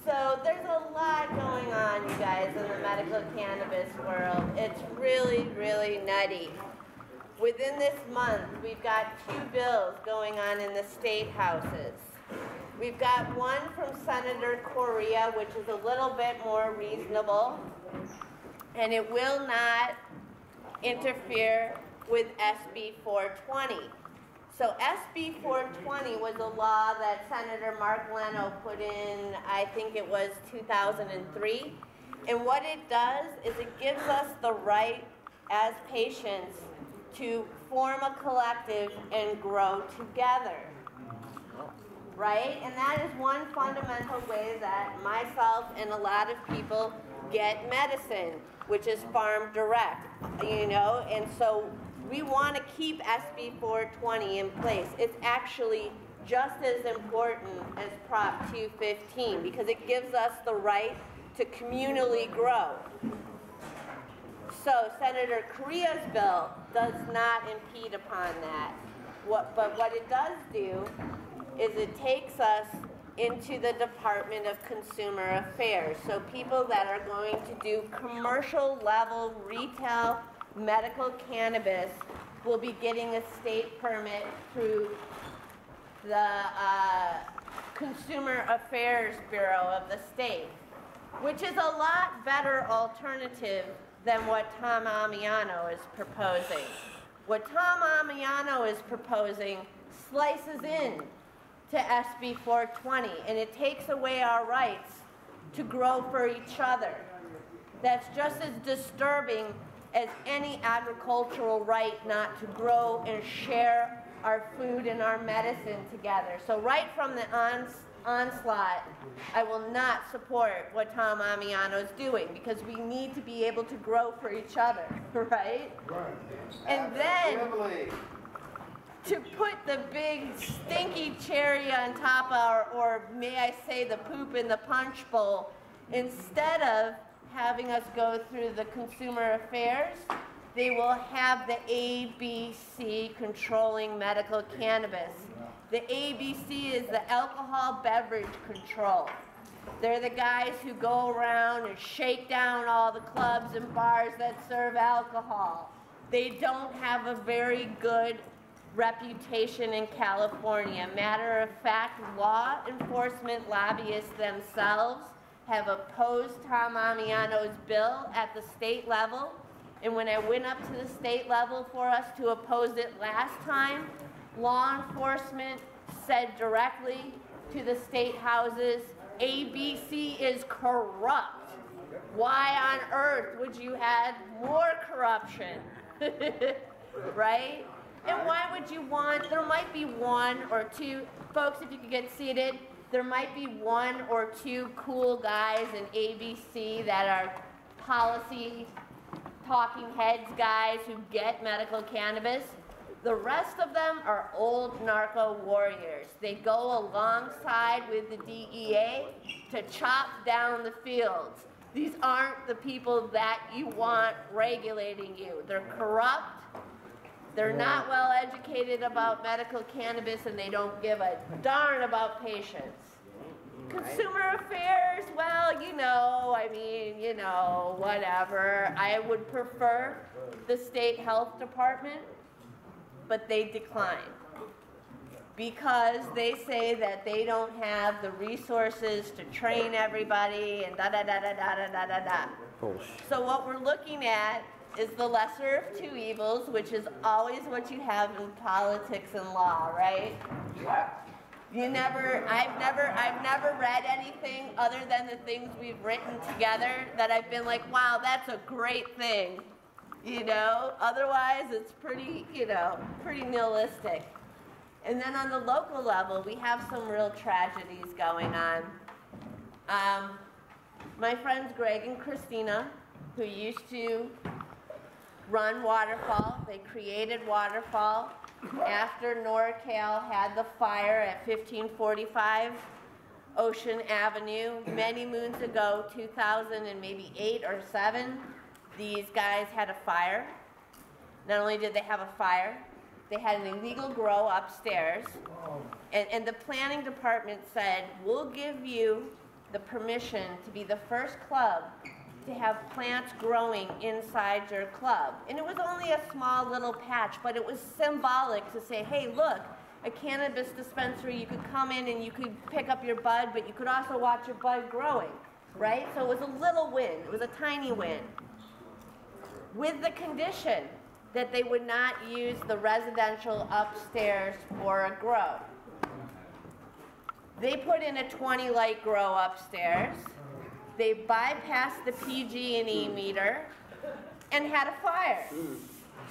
So there's a lot going on, you guys, in the medical cannabis world. It's really, really nutty. Within this month, we've got 2 bills going on in the state houses. We've got one from Senator Correa, which is a little bit more reasonable, and it will not interfere with SB 420. So SB 420 was a law that Senator Mark Leno put in, I think it was 2003. And what it does is it gives us the right as patients to form a collective and grow together. Right? And that is one fundamental way that myself and a lot of people get medicine, which is farm direct, you know, and so we want to keep SB 420 in place. It's actually just as important as Prop 215 because it gives us the right to communally grow. So Senator Correa's bill does not impede upon that. But what it does do is it takes us into the Department of Consumer Affairs. So people that are going to do commercial level retail medical cannabis will be getting a state permit through the Consumer Affairs Bureau of the state, which is a lot better alternative than what Tom Amiano is proposing. What Tom Amiano is proposing slices in to SB 420, and it takes away our rights to grow for each other. That's just as disturbing as any agricultural right not to grow and share our food and our medicine together. So right from the onslaught, I will not support what Tom Amiano is doing because we need to be able to grow for each other, right? And then to put the big stinky cherry on top of or may I say the poop in the punch bowl, instead of having us go through the Consumer Affairs, they will have the ABC controlling medical cannabis. The ABC is the Alcohol Beverage Control. They're the guys who go around and shake down all the clubs and bars that serve alcohol. They don't have a very good reputation in California. Matter of fact, law enforcement lobbyists themselves have opposed Tom Amiano's bill at the state level. And when I went up to the state level for us to oppose it last time, law enforcement said directly to the state houses, ABC is corrupt. Why on earth would you add more corruption? Right? And why would you want, there might be 1 or 2, folks, if you could get seated, there might be 1 or 2 cool guys in ABC that are policy talking heads guys who get medical cannabis. The rest of them are old narco warriors. They go alongside with the DEA to chop down the fields. These aren't the people that you want regulating you. They're corrupt. They're not well educated about medical cannabis, and they don't give a darn about patients. Consumer Affairs, well, you know, I mean, you know, whatever. I would prefer the state health department, but they decline because they say that they don't have the resources to train everybody and da-da-da-da-da-da-da-da. So what we're looking at is the lesser of 2 evils, which is always what you have in politics and law, right? Yeah. I've never read anything other than the things we've written together that I've been like, wow, that's a great thing, you know? Otherwise, it's pretty, you know, pretty nihilistic. And then on the local level, we have some real tragedies going on. My friends Greg and Christina, who used to run Waterfall, they created Waterfall after NorCal had the fire at 1545 Ocean Avenue many moons ago, 2000 and maybe 8 or 7. These guys had a fire. Not only did they have a fire, they had an illegal grow upstairs. And the planning department said, we'll give you the permission to be the first club to have plants growing inside your club. And it was only a small little patch, but it was symbolic to say, hey, look, a cannabis dispensary, you could come in and you could pick up your bud, but you could also watch your bud growing, right? So it was a little win. It was a tiny win. With the condition that they would not use the residential upstairs for a grow. They put in a 20 light grow upstairs. They bypassed the PG&E meter and had a fire.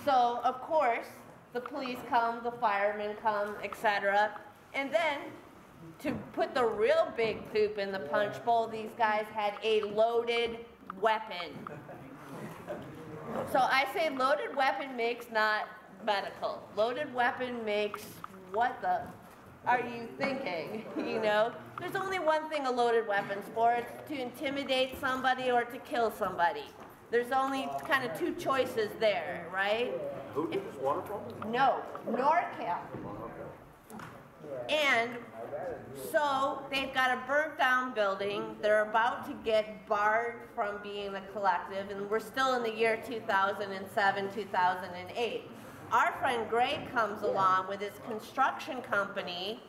So, of course, the police come, the firemen come, etc. And then, to put the real big poop in the punch bowl, these guys had a loaded weapon. So I say loaded weapon makes not medical. Loaded weapon makes what the are you thinking? You know, there's only one thing a loaded weapon's for. It's to intimidate somebody or to kill somebody. There's only kind of two choices there, right? Who did this waterfall? No, NorCal. And so they've got a burnt down building. They're about to get barred from being a collective, and we're still in the year 2007, 2008. Our friend Greg comes along with his construction company,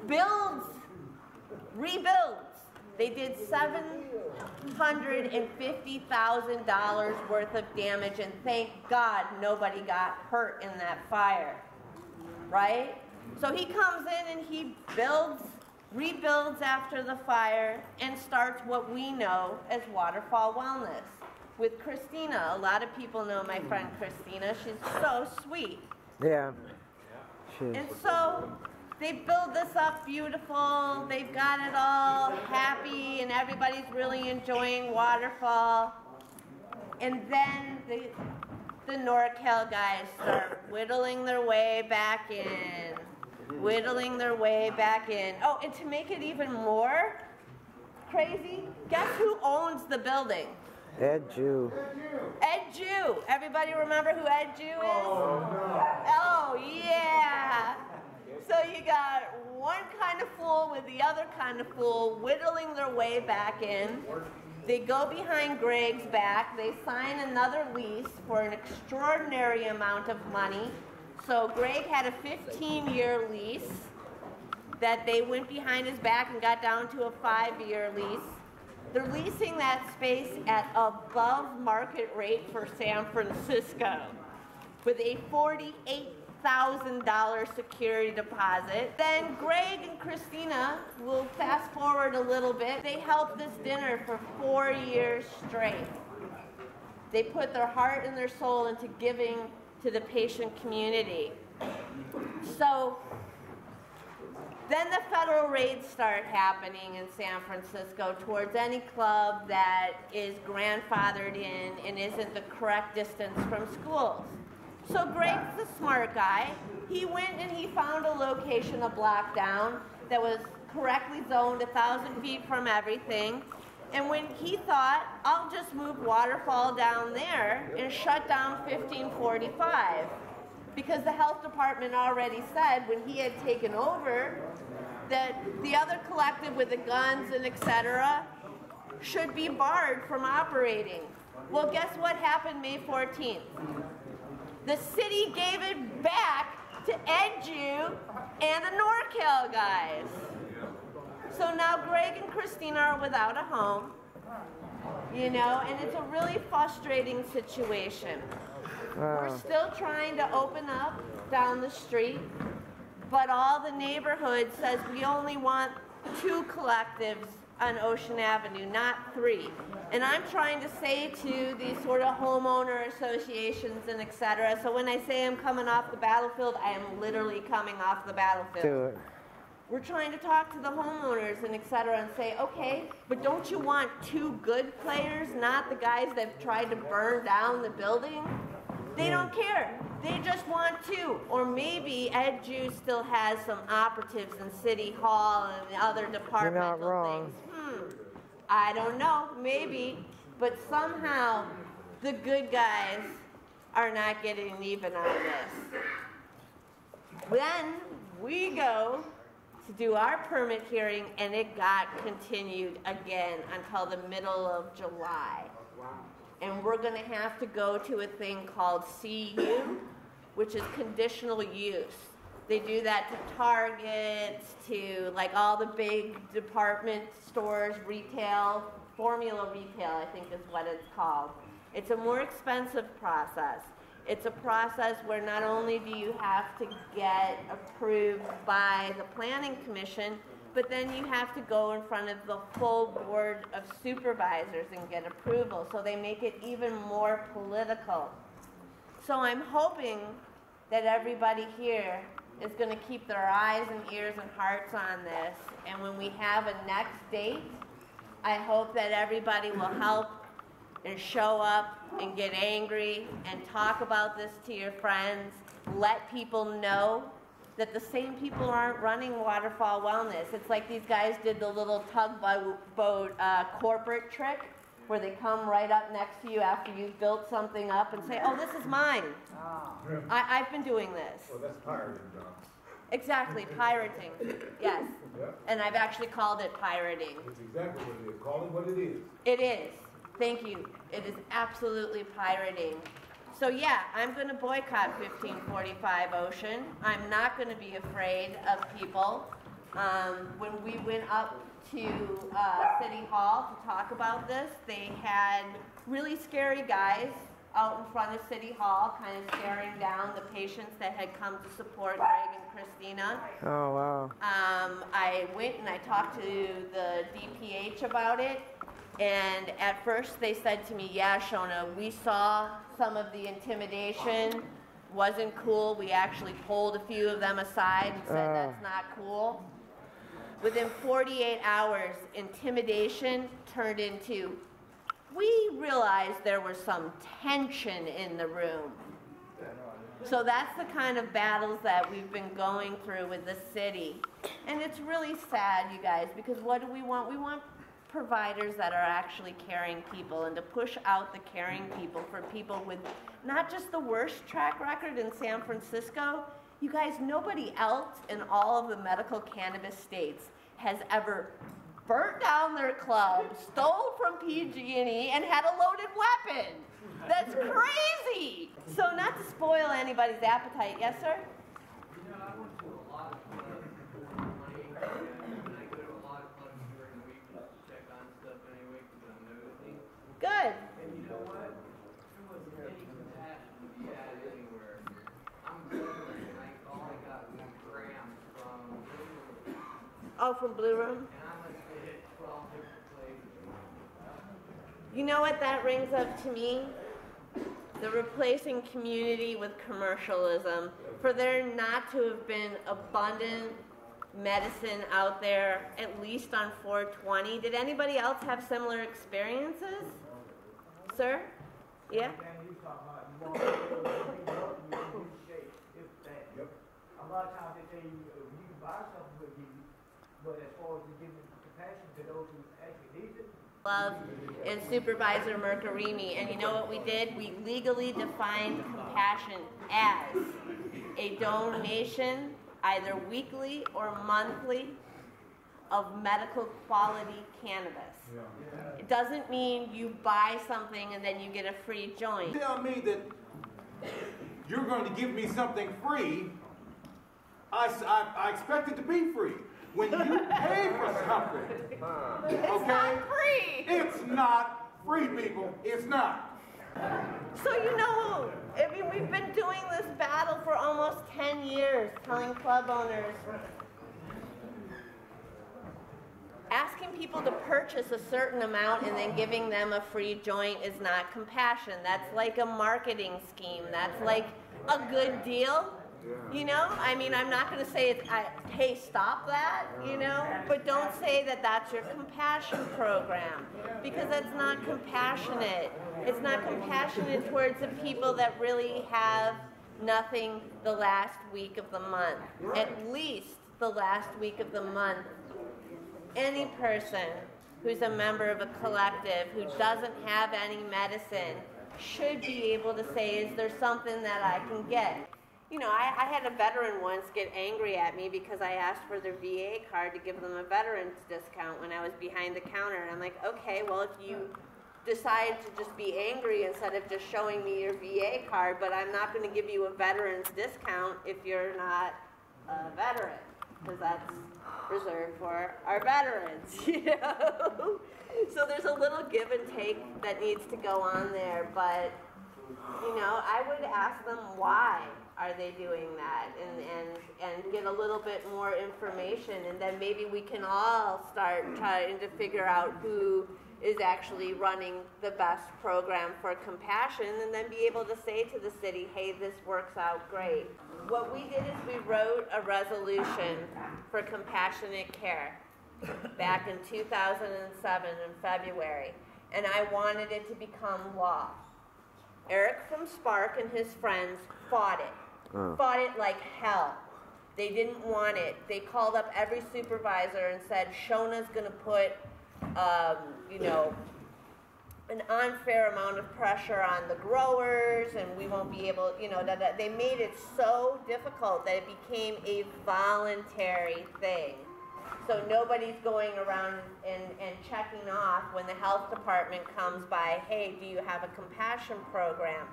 rebuilds. They did $750,000 worth of damage, and thank God nobody got hurt in that fire, right? So he comes in and he rebuilds after the fire and starts what we know as Waterfall Wellness with Christina. A lot of people know my friend Christina. She's so sweet. Yeah. She is. And so they build this up beautiful. They've got it all happy and everybody's really enjoying Waterfall. And then the NorCal guys start whittling their way back in. Whittling their way back in. Oh, and to make it even more crazy, guess who owns the building? Ed Jew. Ed Jew. Everybody remember who Ed Jew is? Oh, no. Oh, yeah. So you got one kind of fool with the other kind of fool whittling their way back in. They go behind Greg's back. They sign another lease for an extraordinary amount of money. So Greg had a 15-year lease that they went behind his back and got down to a 5-year lease. They're leasing that space at above market rate for San Francisco with a $48,000 security deposit. Then Greg and Christina, we'll fast forward a little bit, they helped this dinner for 4 years straight. They put their heart and their soul into giving to the patient community. So then the federal raids start happening in San Francisco towards any club that is grandfathered in and isn't the correct distance from schools. So Greg's a smart guy. He went and he found a location a block down that was correctly zoned 1,000 feet from everything. And when he thought, I'll just move Waterfall down there and shut down 1545, because the health department already said when he had taken over that the other collective with the guns and etc. should be barred from operating. Well, guess what happened May 14th? The city gave it back to Ed Jew and the NorCal guys. So now Greg and Christina are without a home, you know, and it's a really frustrating situation. We're still trying to open up down the street, but all the neighborhood says we only want 2 collectives on Ocean Avenue, not 3. And I'm trying to say to these sort of homeowner associations and et cetera, so when I say I'm coming off the battlefield, I am literally coming off the battlefield. Do it. We're trying to talk to the homeowners and et cetera and say, okay, but don't you want 2 good players, not the guys that tried to burn down the building? They don't care. They just want 2. Or maybe Ed Jew still has some operatives in City Hall and other departmental things. I don't know, maybe. But somehow the good guys are not getting even on this. Then we go to do our permit hearing, and it got continued again until the middle of July. And we're going to have to go to a thing called CU, which is conditional use. They do that to Targets, to like all the big department stores, retail, formula retail, I think is what it's called. It's a more expensive process. It's a process where not only do you have to get approved by the planning commission, but then you have to go in front of the full board of supervisors and get approval. So they make it even more political. So I'm hoping that everybody here is going to keep their eyes and ears and hearts on this. And when we have a next date, I hope that everybody will help and show up and get angry and talk about this to your friends. Let people know that the same people aren't running Waterfall Wellness. It's like these guys did the little tugboat corporate trick where they come right up next to you after you've built something up and say, oh, this is mine. I've been doing this. Well, that's pirating, John. Exactly, pirating. Yes. Yep. And I've actually called it pirating. That's exactly what it is. Call it what it is. It is. Thank you. It is absolutely pirating. So yeah, I'm going to boycott 1545 Ocean. I'm not going to be afraid of people. When we went up to City Hall to talk about this, they had really scary guys out in front of City Hall, kind of staring down the patients that had come to support Greg and Christina. Oh, wow. I went and I talked to the DPH about it. And at first they said to me, yeah, Shona, we saw some of the intimidation, wasn't cool. We actually pulled a few of them aside and said that's not cool. Within 48 hours, intimidation turned into, we realized there was some tension in the room. So that's the kind of battles that we've been going through with the city. And it's really sad, you guys, because what do we want? We want providers that are actually caring people, and to push out the caring people for people with not just the worst track record in San Francisco. You guys, nobody else in all of the medical cannabis states has ever burnt down their club, stole from PG&E, and had a loaded weapon. That's crazy. So not to spoil anybody's appetite. Yes, sir? You know, I went to a lot of clubs money, and I go to a lot of clubs during the week to check on stuff anyway because I'm nosy. Good. And you know what? There wasn't any compassion to be had anywhere. I'm telling you, all I got was grams from Blue Room. Oh, from Blue Room? And I must have hit 12 different places. You know what that rings up to me? The replacing community with commercialism. For there not to have been abundant medicine out there, at least on 420. Did anybody else have similar experiences? Sir? Yeah? A lot of times they say you can buy something with you, but as far as giving compassion to those who actually need it. Love and Supervisor Mercarimi, and you know what we did? We legally defined compassion as a donation, either weekly or monthly, of medical quality cannabis. It doesn't mean you buy something and then you get a free joint. Tell me that you're going to give me something free. I expect it to be free. When you pay for something, It's not free. It's not free, people. It's not. So you know, I mean, we've been doing this battle for almost 10 years, telling club owners, asking people to purchase a certain amount and then giving them a free joint is not compassion. That's like a marketing scheme. That's like a good deal. You know, I mean, I'm not going to say, hey, stop that, you know, but don't say that that's your compassion program, because that's not compassionate. It's not compassionate towards the people that really have nothing the last week of the month, at least the last week of the month. Any person who's a member of a collective who doesn't have any medicine should be able to say, is there something that I can get? you know, I had a veteran once get angry at me because I asked for their VA card to give them a veteran's discount when I was behind the counter. And I'm like, okay, well, if you decide to just be angry instead of just showing me your VA card, but I'm not going to give you a veteran's discount if you're not a veteran, because that's reserved for our veterans, you know? So there's a little give and take that needs to go on there, but, you know, I would ask them why are they doing that, and get a little bit more information, and then maybe we can all start trying to figure out who is actually running the best program for compassion, and then be able to say to the city, hey, this works out great. What we did is we wrote a resolution for compassionate care back in 2007 in February, and I wanted it to become law. Eric from Spark and his friends fought it. Fought it like hell. They didn't want it. They called up every supervisor and said, Shona's going to put, you know, an unfair amount of pressure on the growers, and we won't be able, you know, they made it so difficult that it became a voluntary thing. So nobody's going around and checking off when the health department comes by, hey, do you have a compassion program?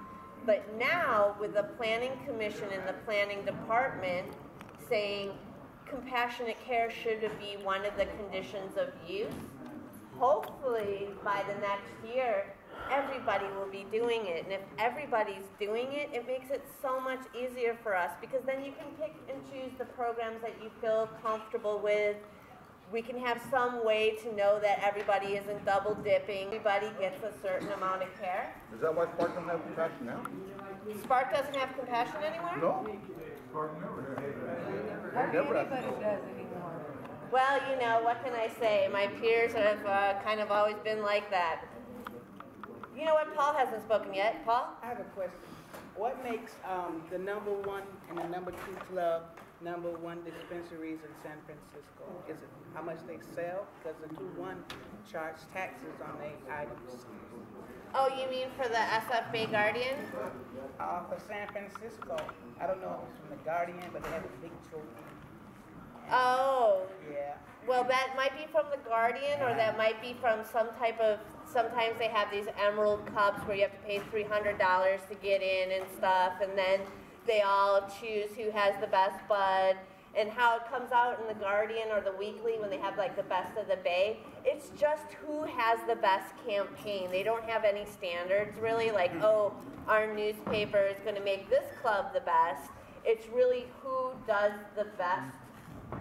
But now, with the planning commission and the planning department saying compassionate care should be one of the conditions of use, hopefully by the next year, everybody will be doing it. And if everybody's doing it, it makes it so much easier for us, because then you can pick and choose the programs that you feel comfortable with. We can have some way to know that everybody isn't double dipping. Everybody gets a certain amount of care. Is that why Spark doesn't have compassion now? Spark doesn't have compassion anymore? No. Spark never had. Hardly anybody does anymore. Well, you know, what can I say? My peers have kind of always been like that. You know what? Paul hasn't spoken yet. Paul? I have a question. What makes the number one and the number two club number one dispensaries in San Francisco? Is it how much they sell? Because the 2-1 charge taxes on their items. Oh, you mean for the SFB Guardian? For San Francisco. I don't know if it's from the Guardian, but they have a big trophy. Oh. Yeah. Well, that might be from the Guardian, or that might be from some type of, sometimes they have these Emerald Cups where you have to pay $300 to get in and stuff, and then they all choose who has the best bud. And how it comes out in the Guardian or the Weekly when they have like the best of the Bay, it's just who has the best campaign. They don't have any standards really, like, oh, our newspaper is going to make this club the best. It's really who does the best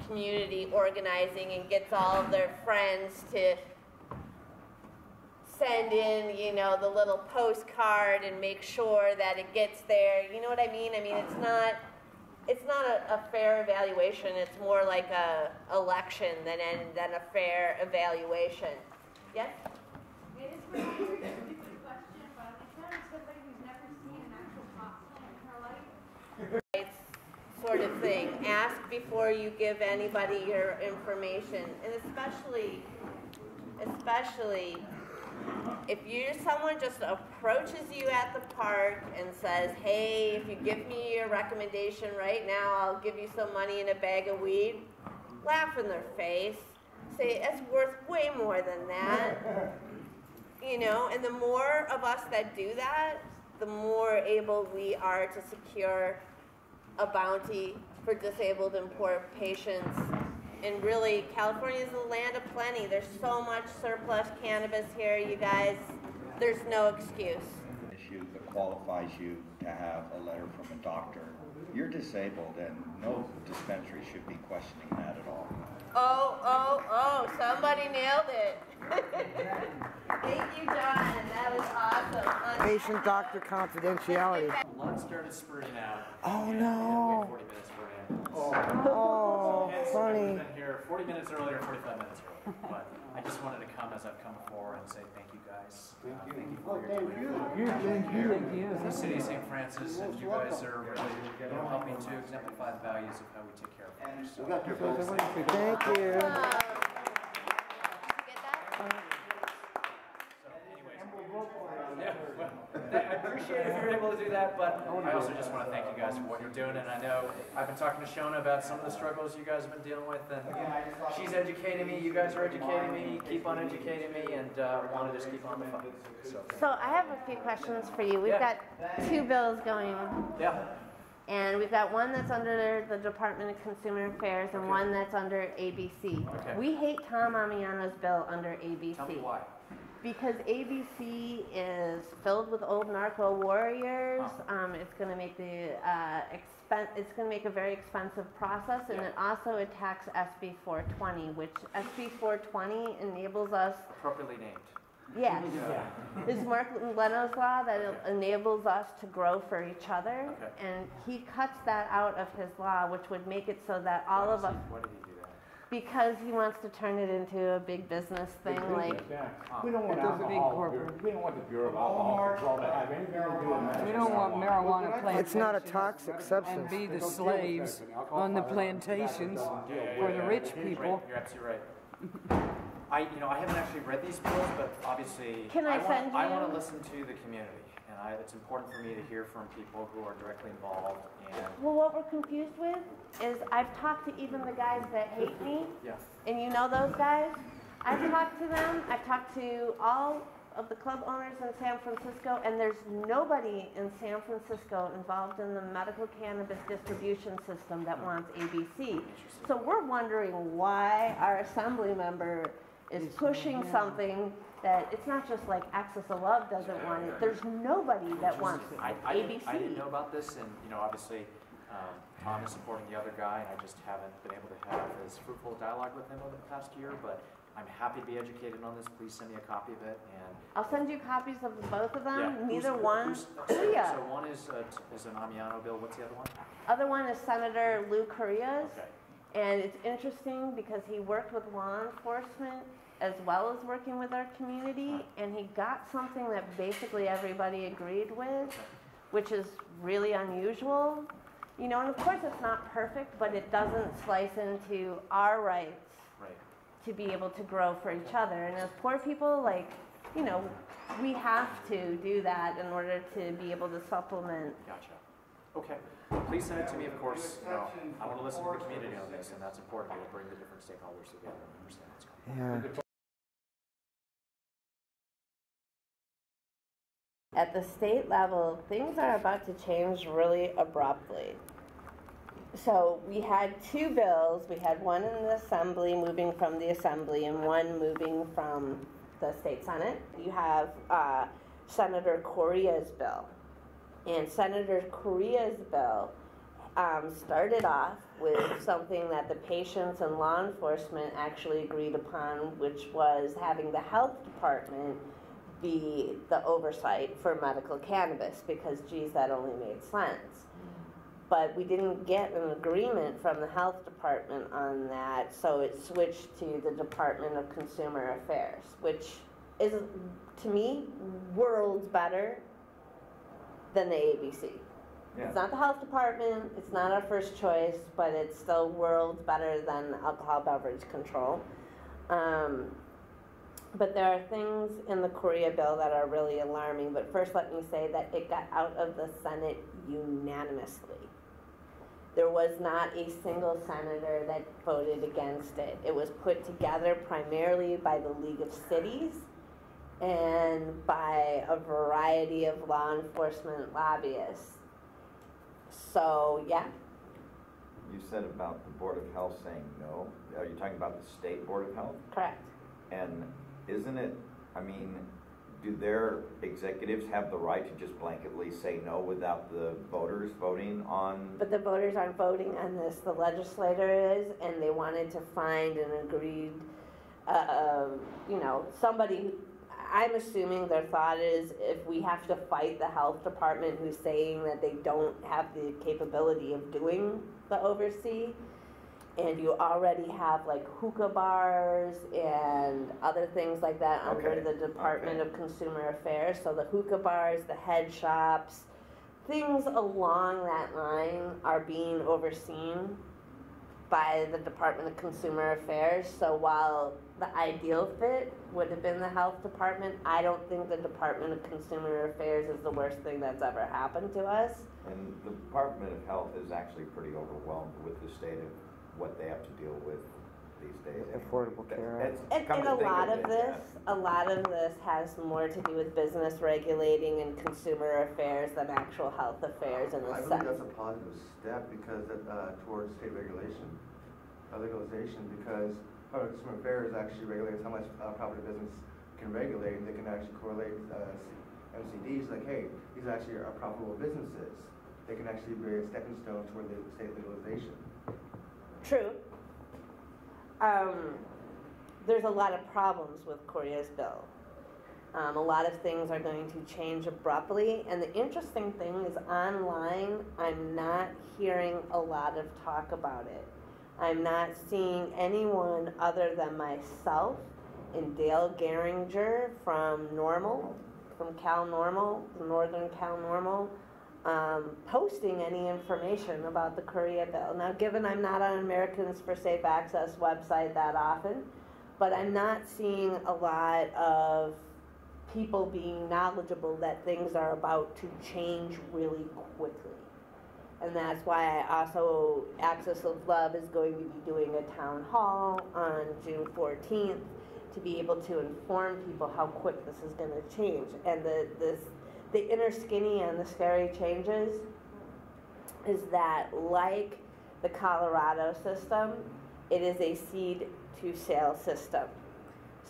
community organizing and gets all of their friends to send in, you know, the little postcard and make sure that it gets there. You know what I mean? I mean, it's not a fair evaluation. It's more like a election than a fair evaluation. Yes? It is a stupid question, but I'm trying to somebody who's never seen an actual possum in her life. It's sort of thing. Ask before you give anybody your information, and especially if someone just approaches you at the park and says, hey, if you give me your recommendation right now, I'll give you some money and a bag of weed, laugh in their face. Say, it's worth way more than that. You know, and the more of us that do that, the more able we are to secure a bounty for disabled and poor patients. And really, California is the land of plenty. There's so much surplus cannabis here, you guys. There's no excuse. Issue that qualifies you to have a letter from a doctor. You're disabled, and no dispensary should be questioning that at all. Oh, somebody nailed it. Thank you, John. That was awesome. Patient-doctor confidentiality. Lunch started spurting out. Oh, and no. we had to wait 40 minutes for an ambulance. Oh, Hence, funny. I've been here 40 minutes earlier, 45 minutes earlier. But I just wanted to come as I've come before and say thank you guys. Thank you for your time. The city of St. Francis, and you guys are really helping to exemplify the values of how we take care of others. So, Thank you. Did you get that? So anyways, yeah, well, I appreciate appreciate it if you're able to do that, but I also just want to thank you guys for what you're doing, and I know I've been talking to Shona about some of the struggles you guys have been dealing with, and she's educating me, you guys are educating me, keep on educating me, and want to just keep on the fight. So I have a few questions for you. We've got two bills going. Yeah. And we've got one that's under the Department of Consumer Affairs and one that's under ABC. Okay. We hate Tom Amiano's bill under ABC. Tell me why. Because ABC is filled with old narco warriors. It's going to make it's going to make a very expensive process, and it also attacks SB 420, which SB 420 enables us. Appropriately named. Yes. It's Mark Leno's law that enables us to grow for each other, and he cuts that out of his law, which would make it so that all of us. Why did he do that? Because he wants to turn it into a big business thing, like. We don't want alcohol. We don't want the Bureau of Alcohol Control to have anything to do with that. We don't want marijuana plantations. It's not a toxic substance. And be the slaves on the plantations for the rich people. You're absolutely right. I haven't actually read these bills, but obviously I want to listen to the community, and it's important for me to hear from people who are directly involved. And well, what we're confused with is I've talked to even the guys that hate me, and you know those guys. I've talked to them. I've talked to all of the club owners in San Francisco, and there's nobody in San Francisco involved in the medical cannabis distribution system that wants ABC. So we're wondering why our assembly member is pushing something that it's not just like Axis of Love doesn't want it. There's nobody that wants ABC. I didn't know about this, and obviously Tom is supporting the other guy, and I just haven't been able to have as fruitful a dialogue with him over the past year. But I'm happy to be educated on this. Please send me a copy of it, and I'll send you copies of both of them. Yeah. Neither one. So one is an Amiano bill. What's the other one? Other one is Senator Lou Correa's. Okay. And it's interesting because he worked with law enforcement as well as working with our community, and he got something that basically everybody agreed with, which is really unusual. And of course it's not perfect, but it doesn't slice into our rights to be able to grow for each other. And as poor people, we have to do that in order to be able to supplement. Gotcha. Okay. Please send it to me, of course. I want to listen to the community on this, and that's important to bring the different stakeholders together and understand what's going on. Yeah. At the state level, things are about to change really abruptly. So we had two bills. We had one in the Assembly, moving from the Assembly, and one moving from the State Senate. You have Senator Correa's bill. And Senator Correa's bill started off with something that the patients and law enforcement actually agreed upon, which was having the health department be the oversight for medical cannabis, because, geez, that only made sense. But we didn't get an agreement from the health department on that, so it switched to the Department of Consumer Affairs, which is, to me, worlds better than the ABC. Yeah. It's not the health department, it's not our first choice, but it's still worlds better than alcohol beverage control. But there are things in the Correa bill that are really alarming. But first let me say that it got out of the Senate unanimously. There was not a single senator that voted against it. It was put together primarily by the League of Cities and by a variety of law enforcement lobbyists. So, yeah. You said about the Board of Health saying no. Are you talking about the State Board of Health? Correct. And isn't it, do their executives have the right to just blanketly say no without the voters voting on? But the voters aren't voting on this. The legislator is, and they wanted to find an agreed, somebody. I'm assuming their thought is, if we have to fight the health department who's saying that they don't have the capability of doing the oversee, and you already have like hookah bars and other things like that under the Department of Consumer Affairs. So the hookah bars, the head shops, things along that line are being overseen by the Department of Consumer Affairs. So while the ideal fit would have been the health department, I don't think the Department of Consumer Affairs is the worst thing that's ever happened to us. And the Department of Health is actually pretty overwhelmed with the state of what they have to deal with these days. Affordable Care Act. And a lot of this has more to do with business regulating and consumer affairs than actual health affairs in the I sense. believe that's a positive step because towards state regulation, legalization, because public consumer affairs actually regulates how much property business can regulate, and they can actually correlate MCDs like, hey, these actually are profitable businesses. They can actually be a stepping stone toward the state legalization. True. There's a lot of problems with Correa's bill. A lot of things are going to change abruptly, and the interesting thing is online, I'm not hearing a lot of talk about it. I'm not seeing anyone other than myself and Dale Geringer from Cal Normal, Northern Cal Normal, posting any information about the Correa bill. Now, given I'm not on Americans for Safe Access website that often, but I'm not seeing a lot of people being knowledgeable that things are about to change really quickly. And that's why I also, Axis of Love is going to be doing a town hall on June 14th to be able to inform people how quick this is going to change. And the inner skinny and the scary changes is that, like the Colorado system, it is a seed to sale system.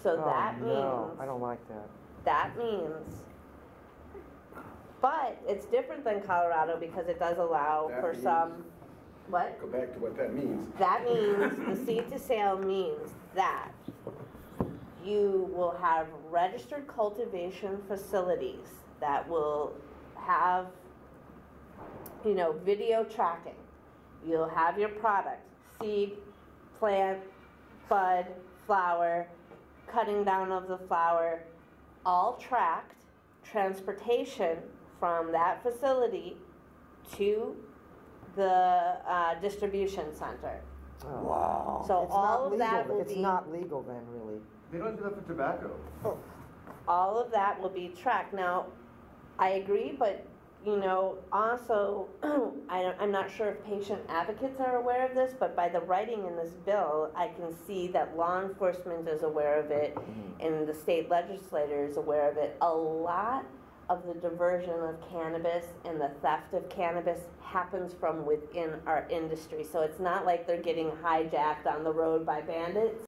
So that means, I don't like that. That means, but it's different than Colorado because it does allow for some, what? Go back to what that means. That means, the seed to sale means that you will have registered cultivation facilities that will have, video tracking. You'll have your product, seed, plant, bud, flower, cutting down of the flower, all tracked, transportation from that facility to the distribution center. Oh. Wow. So all of that will be... It's not legal then, really. They don't do that for tobacco. All of that will be tracked. Now, I agree, but also, I'm not sure if patient advocates are aware of this, but by the writing in this bill, I can see that law enforcement is aware of it, and the state legislature is aware of it. A lot of the diversion of cannabis and the theft of cannabis happens from within our industry. So it's not like they're getting hijacked on the road by bandits.